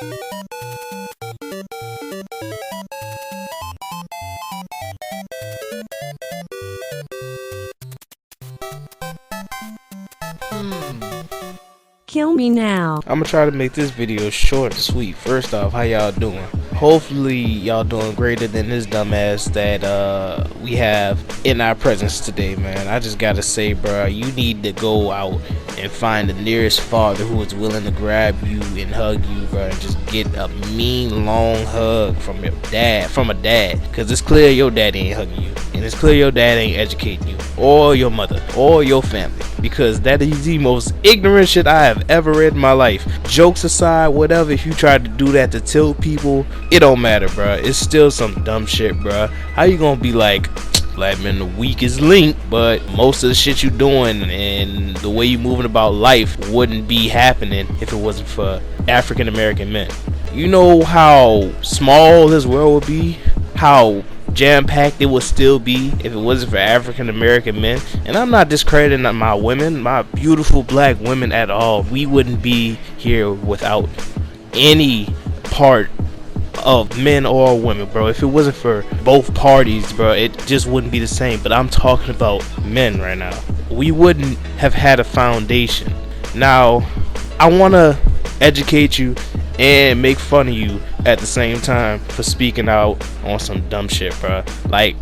Kill me now. I'm gonna try to make this video short and sweet. First off, how y'all doing? Hopefully y'all doing greater than this dumbass that we have in our presence today, man. I just gotta say, bro, you need to go out and find the nearest father who is willing to grab you and hug you, bro, and just get a mean long hug from your dad, from a dad, cause it's clear your dad ain't hugging you, and it's clear your dad ain't educating you, or your mother, or your family, because that is the most ignorant shit I have ever read in my life. Jokes aside, whatever, if you tried to do that to tilt people, it don't matter, bro. It's still some dumb shit, bro. How you gonna be like, black men the weakest link, but most of the shit you doing and the way you moving about life wouldn't be happening if it wasn't for African American men. You know how small this world would be, how jam-packed it would still be if it wasn't for African American men. And I'm not discrediting my women, my beautiful black women at all. We wouldn't be here without any part of men or women, bro. If it wasn't for both parties, bro, it just wouldn't be the same. But I'm talking about men right now. We wouldn't have had a foundation. Now, I want to educate you and make fun of you at the same time for speaking out on some dumb shit, bro. Like,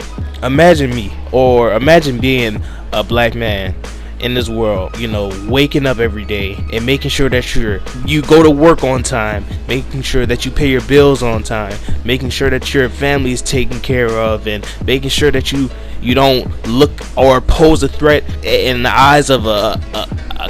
imagine me, or imagine being a black man in this world, you know, waking up every day and making sure that you go to work on time, making sure that you pay your bills on time, making sure that your family is taken care of, and making sure that you don't look or pose a threat in the eyes of a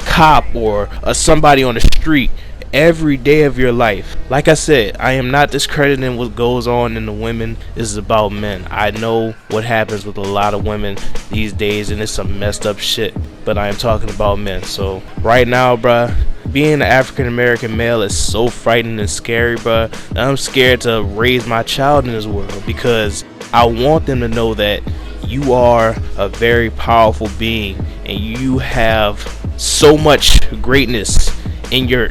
cop or somebody on the street every day of your life. Like I said, I am not discrediting what goes on in the women. This is about men. I know what happens with a lot of women these days, and it's some messed up shit, but I am talking about men. So right now, bruh, being an African American male is so frightening and scary, bruh, that I'm scared to raise my child in this world, because I want them to know that you are a very powerful being and you have so much greatness in your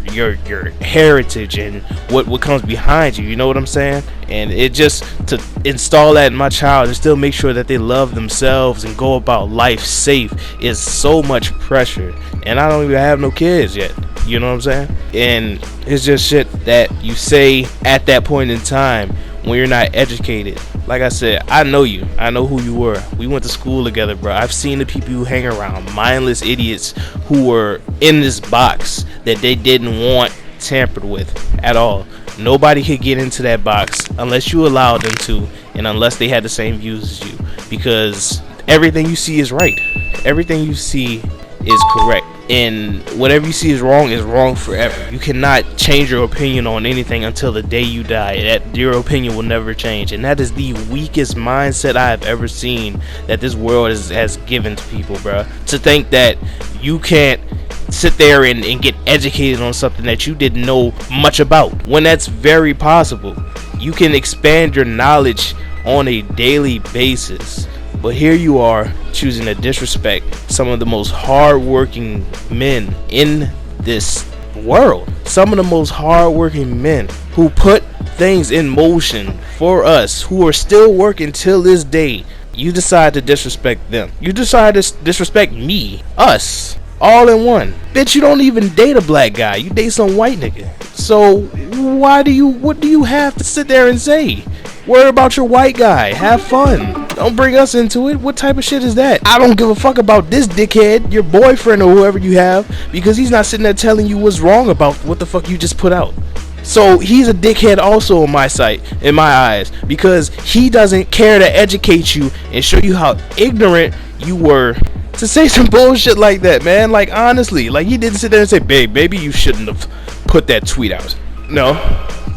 heritage and what comes behind you, you know what I'm saying? And it just, to install that in my child and still make sure that they love themselves and go about life safe, is so much pressure. And I don't even have no kids yet, you know what I'm saying? And it's just shit that you say at that point in time when you're not educated. Like I said, I know you. I know who you were. We went to school together, bro. I've seen the people you hang around, mindless idiots who were in this box that they didn't want tampered with at all. Nobody could get into that box unless you allowed them to, and unless they had the same views as you, because everything you see is right. Everything you see is correct, and whatever you see is wrong forever. You cannot change your opinion on anything until the day you die. Your opinion will never change, and that is the weakest mindset I have ever seen that this world has given to people, bro. To think that you can't sit there and get educated on something that you didn't know much about, when that's very possible. You can expand your knowledge on a daily basis. But here you are choosing to disrespect some of the most hardworking men in this world. Some of the most hardworking men who put things in motion for us, who are still working till this day. You decide to disrespect them. You decide to disrespect me, us, all in one. Bitch, you don't even date a black guy. You date some white nigga. So what do you have to sit there and say? Worry about your white guy. Have fun. Don't bring us into it. What type of shit is that? I don't give a fuck about this dickhead, your boyfriend or whoever you have, because he's not sitting there telling you what's wrong about what the fuck you just put out. So he's a dickhead also in my sight, in my eyes, because he doesn't care to educate you and show you how ignorant you were to say some bullshit like that, man. Like, honestly, like, he didn't sit there and say, babe, maybe you shouldn't have put that tweet out. No.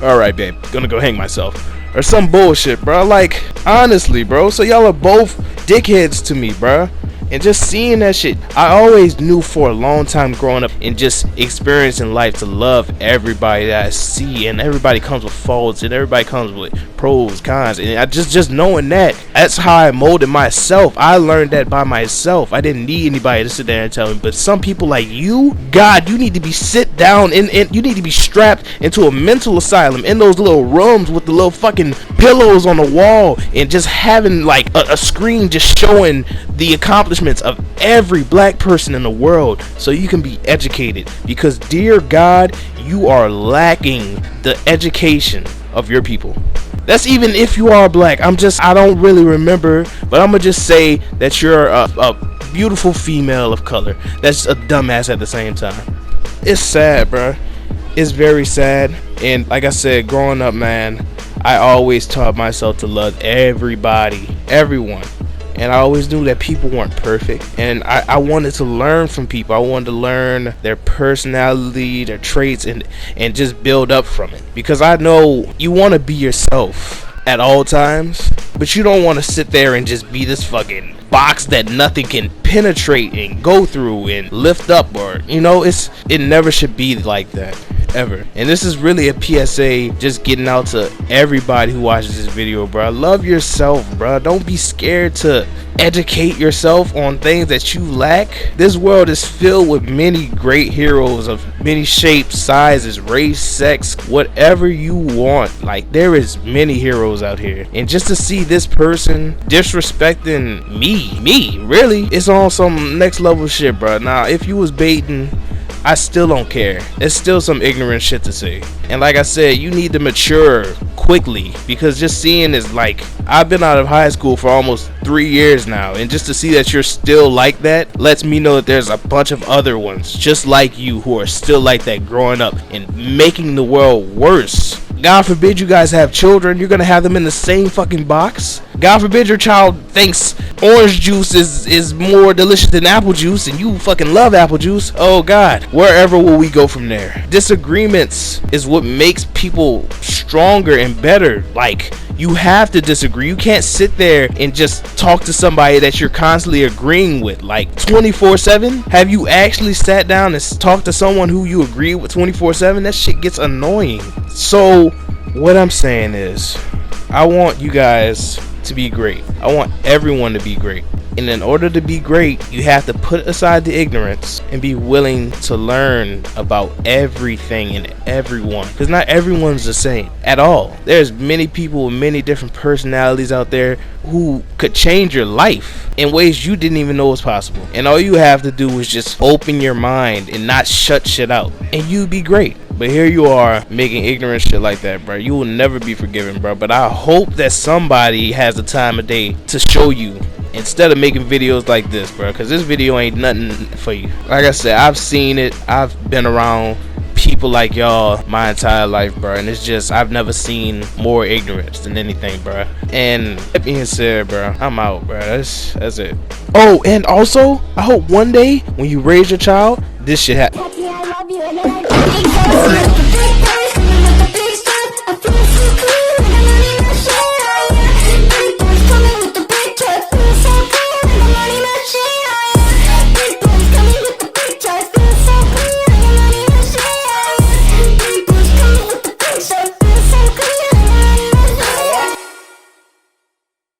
Alright, babe, gonna go hang myself. Or some bullshit, bro. Like, honestly, bro. So y'all are both dickheads to me, bro. And just seeing that shit, I always knew for a long time growing up and just experiencing life to love everybody that I see, and everybody comes with faults and everybody comes with pros, cons, and I just knowing that's how I molded myself. I learned that by myself. I didn't need anybody to sit there and tell me. But some people like you, God, you need to be sit down and you need to be strapped into a mental asylum in those little rooms with the little fucking pillows on the wall and just having like a screen just showing the accomplishments of every black person in the world so you can be educated, because dear God, you are lacking the education of your people. That's even if you are black. I don't really remember, but I'm gonna just say that you're a beautiful female of color that's a dumbass at the same time. It's sad, bro. It's very sad. And like I said, growing up, man, I always taught myself to love everybody, everyone. And I always knew that people weren't perfect, and I wanted to learn from people. I wanted to learn their personality, their traits, and just build up from it, because I know you want to be yourself at all times, but you don't want to sit there and just be this fucking box that nothing can penetrate and go through and lift up, or it never should be like that, ever. And this is really a PSA just getting out to everybody who watches this video, bro. Love yourself, bro. Don't be scared to educate yourself on things that you lack. This world is filled with many great heroes of many shapes, sizes, race, sex, whatever you want. Like, there is many heroes out here, and just to see this person disrespecting me really, it's on some next level shit, bro. Now if you was baiting, I still don't care. It's still some ignorant shit to say. And like I said, you need to mature quickly, because just seeing is like, I've been out of high school for almost 3 years now, and just to see that you're still like that lets me know that there's a bunch of other ones just like you who are still like that, growing up and making the world worse. God forbid you guys have children, you're gonna have them in the same fucking box. God forbid your child thinks orange juice is more delicious than apple juice, and you fucking love apple juice. Oh God, wherever will we go from there? Disagreements is what makes people stronger and better. Like, you have to disagree. You can't sit there and just talk to somebody that you're constantly agreeing with, like 24/7. Have you actually sat down and talked to someone who you agree with 24/7? That shit gets annoying. So what I'm saying is, I want you guys to be great. I want everyone to be great. And in order to be great, you have to put aside the ignorance and be willing to learn about everything and everyone, because not everyone's the same at all. There's many people with many different personalities out there who could change your life in ways you didn't even know was possible. And all you have to do is just open your mind and not shut shit out, and you'd be great. But here you are making ignorant shit like that, bro. You will never be forgiven, bro. But I hope that somebody has the time of day to show you, instead of making videos like this, bro, because this video ain't nothing for you. Like I said, I've seen it. I've been around people like y'all my entire life, bro, and it's just, I've never seen more ignorance than anything, bro. And that being said, bro, I'm out, bro. That's it. Oh, and also, I hope one day when you raise your child, this shit happen.